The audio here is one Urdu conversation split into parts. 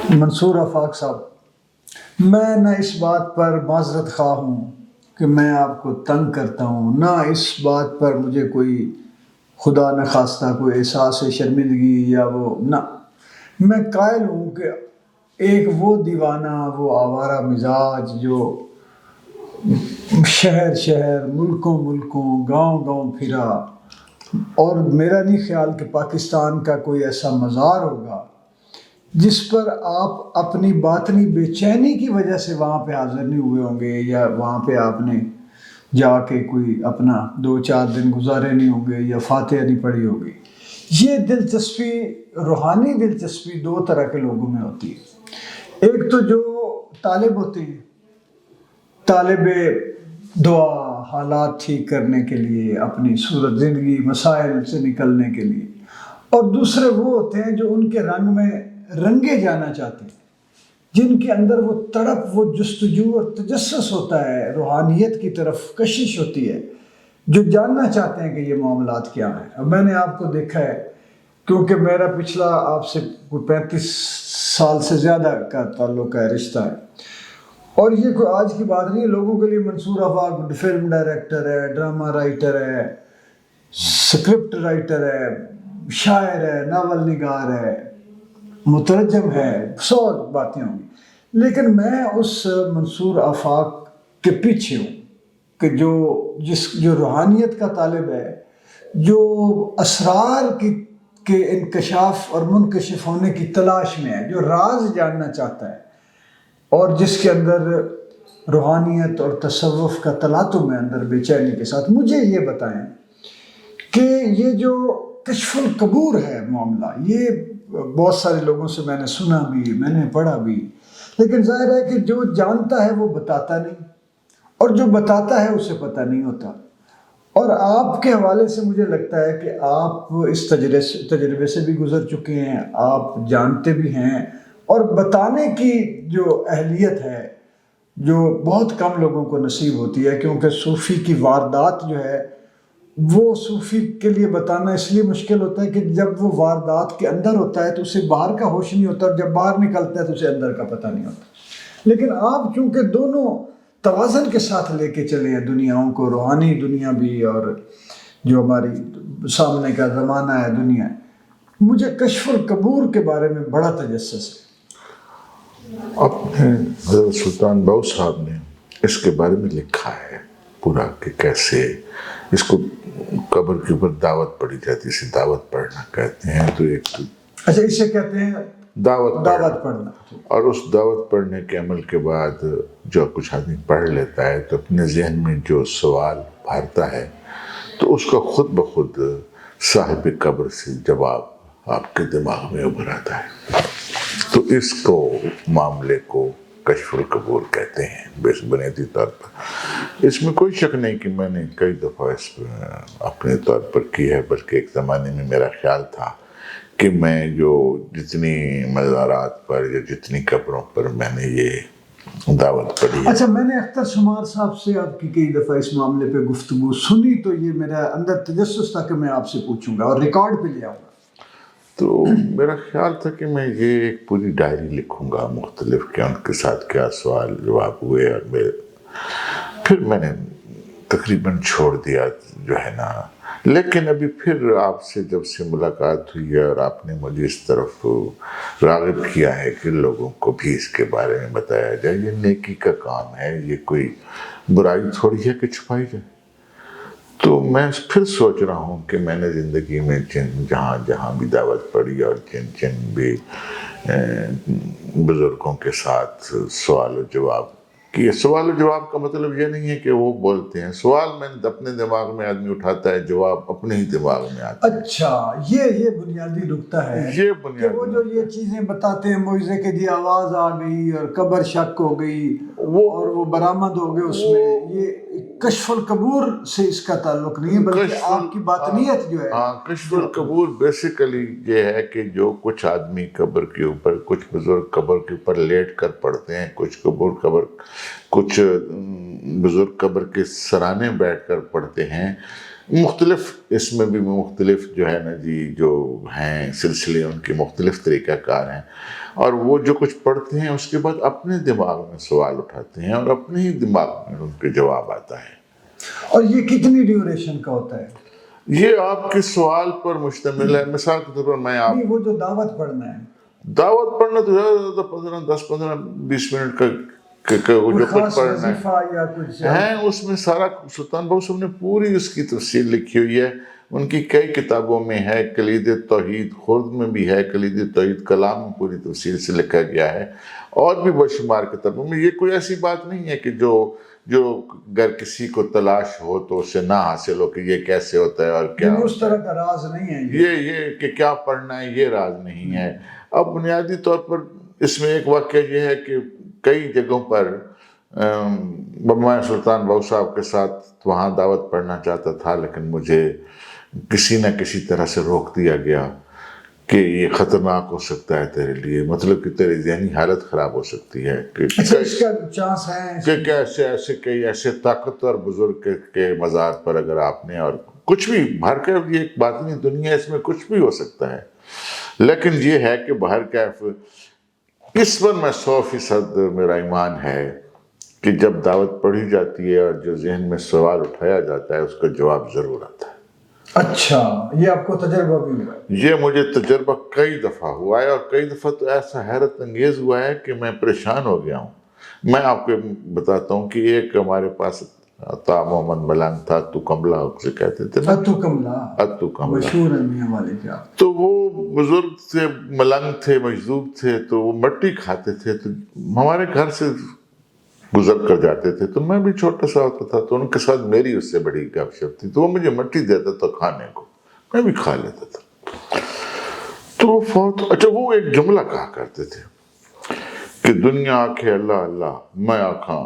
منصور آفاق صاحب، میں نہ اس بات پر معذرت خواہ ہوں کہ میں آپ کو تنگ کرتا ہوں، نہ اس بات پر مجھے کوئی خدا نخواستہ کوئی احساس شرمندگی یا وہ نہ، میں قائل ہوں کہ ایک وہ دیوانہ، وہ آوارہ مزاج جو شہر شہر، ملکوں ملکوں، گاؤں گاؤں پھرا، اور میرا نہیں خیال کہ پاکستان کا کوئی ایسا مزار ہوگا جس پر آپ اپنی باطنی بے چینی کی وجہ سے وہاں پہ حاضر نہیں ہوئے ہوں گے، یا وہاں پہ آپ نے جا کے کوئی اپنا 2-4 دن گزارے نہیں ہوں گے، یا فاتحہ نہیں پڑھی ہوگی۔ یہ دلچسپی، روحانی دلچسپی دو طرح کے لوگوں میں ہوتی ہے۔ ایک تو جو طالب ہوتے ہیں، طالب دعا، حالات ٹھیک کرنے کے لیے، اپنی صورت زندگی مسائل سے نکلنے کے لیے، اور دوسرے وہ ہوتے ہیں جو ان کے رنگ میں رنگے جانا چاہتے ہیں، جن کے اندر وہ تڑپ، وہ جستجو اور تجسس ہوتا ہے، روحانیت کی طرف کشش ہوتی ہے، جو جاننا چاہتے ہیں کہ یہ معاملات کیا ہیں۔ اب میں نے آپ کو دیکھا ہے، کیونکہ میرا پچھلا آپ سے 35 سال سے زیادہ کا تعلق ہے، رشتہ ہے، اور یہ کوئی آج کی بات نہیں ہے۔ لوگوں کے لیے منصور آفاق فلم ڈائریکٹر ہے، ڈرامہ رائٹر ہے، سکرپٹ رائٹر ہے، شاعر ہے، ناول نگار ہے، مترجم ہے، 100 باتیں ہوں گی، لیکن میں اس منصور آفاق کے پیچھے ہوں کہ جو روحانیت کا طالب ہے، جو اسرار کے انکشاف اور منکشف ہونے کی تلاش میں ہے، جو راز جاننا چاہتا ہے، اور جس کے اندر روحانیت اور تصوف کا تلاطم ہے اندر بے چینی کے ساتھ۔ مجھے یہ بتائیں کہ یہ جو کشف القبور ہے معاملہ، یہ بہت سارے لوگوں سے میں نے سنا بھی، میں نے پڑھا بھی، لیکن ظاہر ہے کہ جو جانتا ہے وہ بتاتا نہیں، اور جو بتاتا ہے اسے پتہ نہیں ہوتا۔ اور آپ کے حوالے سے مجھے لگتا ہے کہ آپ اس تجربے سے بھی گزر چکے ہیں، آپ جانتے بھی ہیں، اور بتانے کی جو اہلیت ہے جو بہت کم لوگوں کو نصیب ہوتی ہے، کیونکہ صوفی کی واردات جو ہے، وہ صوفی کے لیے بتانا اس لیے مشکل ہوتا ہے کہ جب وہ واردات کے اندر ہوتا ہے تو اسے باہر کا ہوش نہیں ہوتا، اور جب باہر نکلتا ہے تو اسے اندر کا پتہ نہیں ہوتا۔ لیکن آپ چونکہ دونوں توازن کے ساتھ لے کے چلے ہیں دنیاؤں کو، روحانی دنیا بھی اور جو ہماری سامنے کا زمانہ ہے، دنیا ہے، مجھے کشف القبور کے بارے میں بڑا تجسس ہے۔ اپنے حضرت سلطان بہو صاحب نے اس کے بارے میں لکھا ہے پورا کہ کیسے اس کو قبر کے اوپر دعوت پڑھی جاتی ہے، اسے دعوت پڑھنا کہتے ہیں۔ تو ایک اچھا، اسے کہتے ہیں دعوت پڑھنا، اور اس دعوت پڑھنے کے عمل کے بعد جو کچھ آدمی پڑھ لیتا ہے تو اپنے ذہن میں جو سوال بھرتا ہے تو اس کا خود بخود صاحب قبر سے جواب آپ کے دماغ میں ابھر آتا ہے۔ تو اس کو معاملے کو کشف القبور کہتے ہیں بنیادی طور پر۔ اس میں کوئی شک نہیں کہ میں نے کئی دفعہ اس اپنے طور پر کی ہے، بلکہ ایک زمانے میں میرا خیال تھا کہ میں جو جتنی مزارات پر یا جتنی قبروں پر میں نے یہ دعوت پڑھی ہے۔ اچھا، میں نے اختر شمار صاحب سے آپ کی کئی دفعہ اس معاملے پہ گفتگو سنی، تو یہ میرا اندر تجسس تھا کہ میں آپ سے پوچھوں گا اور ریکارڈ پہ لے آؤں گا۔ تو میرا خیال تھا کہ میں یہ ایک پوری ڈائری لکھوں گا مختلف کہ ان کے ساتھ کیا سوال جواب ہوئے، اور پھر میں نے تقریباً چھوڑ دیا جو ہے نا۔ لیکن ابھی پھر آپ سے جب سے ملاقات ہوئی ہے اور آپ نے مجھے اس طرف راغب کیا ہے کہ لوگوں کو بھی اس کے بارے میں بتایا جائے، یہ نیکی کا کام ہے، یہ کوئی برائی تھوڑی ہے کہ چھپائی جائے، تو میں پھر سوچ رہا ہوں کہ میں نے زندگی میں جہاں جہاں بھی دعوت پڑھی اور جن بھی بزرگوں کے ساتھ سوال و جواب کیے، سوال و جواب کا مطلب یہ نہیں ہے کہ وہ بولتے ہیں، سوال میں اپنے دماغ میں آدمی اٹھاتا ہے، جواب اپنے ہی دماغ میں آتا ہے۔ اچھا، یہ بنیادی نقطہ ہے یہ کہ بنیادی وہ جو یہ چیزیں بتاتے ہیں موعظے کے جی آواز آ گئی اور قبر شک ہو گئی اور وہ برآمد ہو گئے، اس میں یہ کشف القبور سے اس کا تعلق نہیں ہے، بلکہ آپ کی باطنیت جو ہے۔ کشف القبور بیسیکلی یہ ہے کہ جو کچھ آدمی قبر کے اوپر، کچھ بزرگ قبر کے اوپر لیٹ کر پڑھتے ہیں، کچھ بزرگ قبر کے سرانے بیٹھ کر پڑھتے ہیں، مختلف اس میں بھی مختلف جو ہے نا جی جو ہیں سلسلے ان کے مختلف طریقہ کار ہیں، اور وہ جو کچھ پڑھتے ہیں اس کے بعد اپنے دماغ میں سوال اٹھاتے ہیں اور اپنے ہی دماغ میں ان کے جواب آتا ہے۔ اور یہ کتنی ڈیوریشن کا ہوتا ہے؟ یہ آپ کے سوال پر مشتمل ہے۔ مثال کے طور پر میں آپ نہیں، وہ جو دعوت پڑھنا ہے دعوت پڑھنا تو زیادہ زیادہ 10-15-20 منٹ کا کوئی جو کچھ خاص پڑھنا ہے وظیفہ یا کچھ؟ ہیں، اس میں سارا سلطان بہو صاحب نے پوری اس کی تفصیل لکھی ہوئی ہے، ان کی کئی کتابوں میں ہے، کلید توحید خرد میں بھی ہے، کلید توحید کلام میں پوری تفصیل سے لکھا گیا ہے، اور بھی بے شمار کتابوں میں۔ یہ کوئی ایسی بات نہیں ہے کہ جو اگر کسی کو تلاش ہو تو اسے نہ حاصل ہو کہ یہ کیسے ہوتا ہے اور کیا یعنی اس طرح کا راز نہیں ہے یہ کہ کیا پڑھنا ہے، یہ راز نہیں ہے۔ اب بنیادی طور پر اس میں ایک واقعہ یہ ہے کہ کئی جگہوں پر میں سلطان بہو صاحب کے ساتھ وہاں دعوت پڑھنا چاہتا تھا، لیکن مجھے کسی نہ کسی طرح سے روک دیا گیا کہ یہ خطرناک ہو سکتا ہے تیرے لیے، مطلب کہ تیری ذہنی حالت خراب ہو سکتی ہے، اچھا اس کا چانس ہے کہ کیسے ایسے کئی ایسے طاقتور بزرگ کے مزار پر اگر آپ نے، اور کچھ بھی باہر کا یہ ایک باطنی دنیا ہے، اس میں کچھ بھی ہو سکتا ہے، لیکن یہ ہے کہ باہر کیف اس پر میں 100% میرا ایمان ہے کہ جب دعوت پڑھی جاتی ہے اور جو ذہن میں سوال اٹھایا جاتا ہے اس کا جواب ضرور آتا ہے۔ اچھا، یہ آپ کو تجربہ بھی ہوا ہے؟ یہ مجھے تجربہ کئی دفعہ ہوا ہے، اور کئی دفعہ تو ایسا حیرت انگیز ہوا ہے کہ میں پریشان ہو گیا ہوں۔ میں آپ کو بتاتا ہوں کہ ایک ہمارے پاس عطا محمد ملنگ تھا، تو کملا اسے کہتے تھے نا، اتو کملا، اتو کملا، مشہور ہے میاں والے کا۔ تو وہ بزرگ تھے، ملنگ تھے، مجذوب تھے، تو وہ مٹی کھاتے تھے، تو ہمارے گھر سے گزر کر جاتے تھے، تو میں بھی چھوٹا سا ہوتا تھا، تو ان کے ساتھ میری اس سے بڑی گپ شپ تھی، تو وہ مجھے مٹی دیتا تھا کھانے کو، میں بھی کھا لیتا تھا۔ تو وہ اچھا وہ ایک جملہ کہا کرتے تھے کہ دنیا آکھے اللہ اللہ، میں آکھاں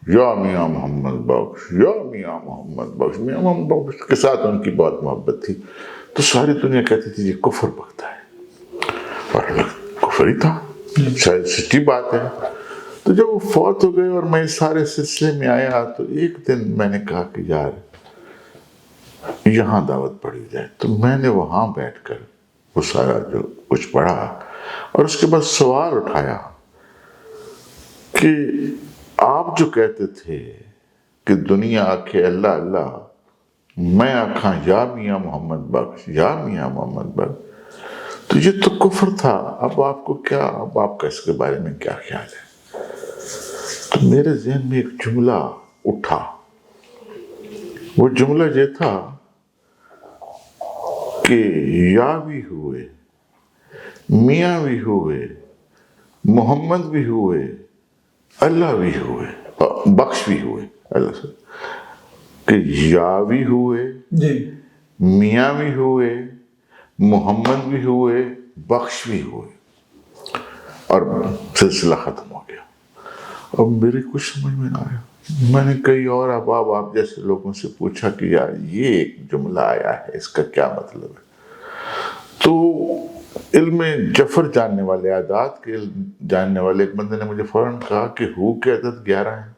یا میاں محمد بخش، یا میاں محمد بخش۔ میاں محمد بخش کے ساتھ ان کی بہت محبت تھی، تو ساری دنیا کہتی تھی یہ کفر بکتا ہے، اور کفر ہی تھا، شاید سچی بات ہے۔ تو جب وہ فوت ہو گئے اور میں اس سارے سلسلے میں آیا، تو ایک دن میں نے کہا کہ یار یہاں دعوت پڑھی جائے، تو میں نے وہاں بیٹھ کر وہ سارا جو کچھ پڑھا، اور اس کے بعد سوال اٹھایا کہ آپ جو کہتے تھے کہ دنیا آکھے اللہ اللہ، میں آکھاں یا میاں محمد بخش، یا میاں محمد بخش، تو یہ تو کفر تھا، اب آپ کو کیا، اب آپ کا اس کے بارے میں کیا خیال ہے؟ تو میرے ذہن میں ایک جملہ اٹھا، وہ جملہ یہ تھا کہ یا بھی ہوئے، میاں بھی ہوئے، محمد بھی ہوئے، اللہ بھی ہوئے، بخش بھی ہوئے، اللہ سے کہ یا بھی ہوئے، جی، میاں بھی ہوئے، محمد بھی ہوئے، بخش بھی ہوئے، اور سلسلہ ختم ہو گیا۔ اب میرے کچھ سمجھ میں نہ آیا، میں نے کئی اور احباب آپ جیسے لوگوں سے پوچھا کہ یار یہ ایک جملہ آیا ہے، اس کا کیا مطلب ہے؟ تو علم جفر جاننے والے، اعداد کے جاننے والے ایک بندے نے مجھے فوراً کہا کہ ہو کے عدد 11 ہیں،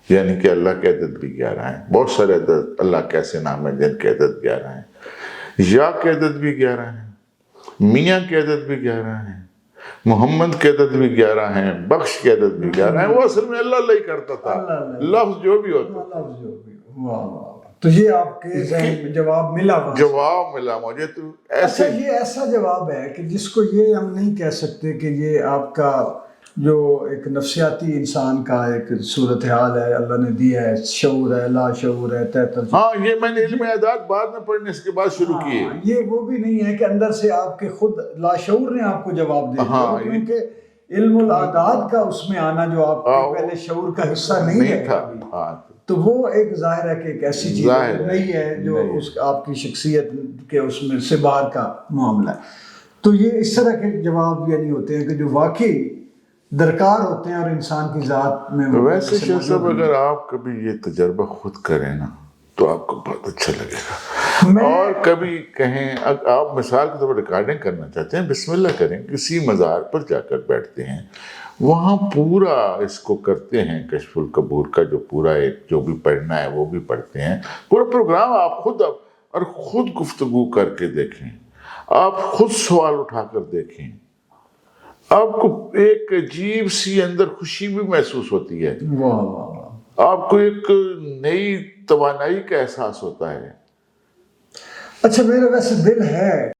یعنی کہ اللہ کے عدد بھی 11 ہیں، بہت سارے عدد اللہ کے ایسے نام ہیں جن کے عدد 11 ہیں، یا کے عدد بھی 11 ہیں، میاں کے عدد بھی 11 ہیں، محمد کے عدد بھی 11 ہیں، بخش کے عدد بھی 11 ہیں۔ وہ اصل میں اللہ اللہ ہی کرتا تھا، لفظ جو بھی ہوتا، تو یہ آپ کے ذہن میں جواب ملا؟ جواب ملا مجھے تو ایسے۔ اچھا، یہ ایسا جواب ہے کہ جس کو یہ ہم نہیں کہہ سکتے کہ یہ آپ کا جو ایک نفسیاتی انسان کا ایک صورتحال ہے، اللہ نے دیا ہے، شعور ہے، لا شعور ہے، ہاں یہ میں نے علم اعداد بعد میں پڑھنے اس کے بعد شروع کیے۔ یہ وہ بھی نہیں ہے کہ اندر سے آپ کے خود لاشعور نے آپ کو جواب دے دیا، کیونکہ علم الاعداد کا اس میں آنا جو آپ کے پہلے شعور کا حصہ نہیں تھا، تو وہ ایک ظاہر ہے کہ ایک ایسی چیز نہیں ہے جو اس آپ کی شخصیت کے اس میں سے باہر کا معاملہ ہے۔ تو یہ اس طرح کے جواب یعنی ہوتے ہیں کہ جو واقعی درکار ہوتے ہیں اور انسان کی ذات میں۔ ویسے شیخ صاحب اگر آپ کبھی یہ تجربہ خود کریں نا تو آپ کو بہت اچھا لگے گا. اور کبھی کہیں آپ مثال کے طور پر ریکارڈنگ کرنا چاہتے ہیں، بسم اللہ کریں، کسی مزار پر جا کر بیٹھتے ہیں، وہاں پورا اس کو کرتے ہیں کشف القبور کا، جو پورا ایک جو بھی پڑھنا ہے وہ بھی پڑھتے ہیں، پورا پروگرام آپ خود گفتگو کر کے دیکھیں، آپ خود سوال اٹھا کر دیکھیں، آپ کو ایک عجیب سی اندر خوشی بھی محسوس ہوتی ہے، واہ واہ واہ. آپ کو ایک نئی توانائی کا احساس ہوتا ہے. اچھا میرا ویسے دل ہے